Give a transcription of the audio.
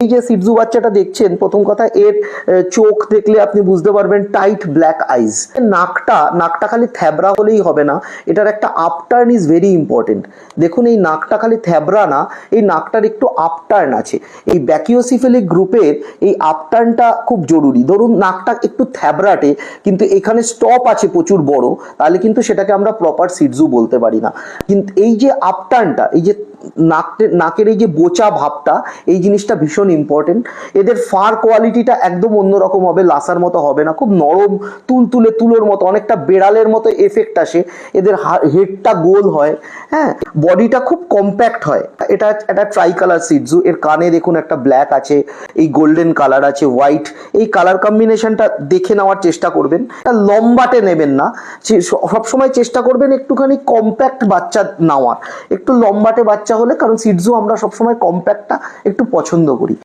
এই যে সিটজু বাচ্চাটা দেখছেন, প্রথম কথা এর চোখ দেখলে আপনি বুঝতে পারবেন টাইট ব্ল্যাক আইজ। নাকটা খালি থ্যাবড়া হলেই হবে না, এটার একটা আপটার্ন ইজ ভেরি ইম্পর্টেন্ট। দেখুন এই নাকটা খালি থ্যাবড়া না, এই নাকটার একটু আপটার্ন আছে। এই ব্যাকিওসিফেলিক গ্রুপের এই আপটার্নটা খুব জরুরি। ধরুন নাকটা একটু থ্যাবড়াটে কিন্তু এখানে স্টপ আছে প্রচুর বড়, তাহলে কিন্তু সেটাকে আমরা প্রপার সিটজু বলতে পারি না। কিন্তু এই যে আপটার্নটা, এই যে নাকের এই যে বোচা ভাবটা, এই জিনিসটা ভীষণ ইম্পর্টেন্ট। এদের ফার কোয়ালিটিটা একদম অন্যরকম হবে, লাসার মতো হবে না, খুব নরম তুলতুলে তুলোর মতো, অনেকটা বেড়ালের মতো এফেক্ট আসে। এদের হেডটা গোল হয়, হ্যাঁ, বডিটা খুব কম্প্যাক্ট হয়। এটা একটা ট্রাই কালার সিটজু। এর কানে দেখুন একটা ব্ল্যাক আছে, এই গোল্ডেন কালার আছে, হোয়াইট। এই কালার কম্বিনেশনটা দেখে নেওয়ার চেষ্টা করবেন। লম্বাটে নেবেন না, সবসময় চেষ্টা করবেন একটুখানি কম্প্যাক্ট বাচ্চা নেওয়ার। একটু লম্বাটে বাচ্চা হলে, কারণ সিটজু আমরা সবসময় কম্প্যাক্টটা একটু পছন্দ করি।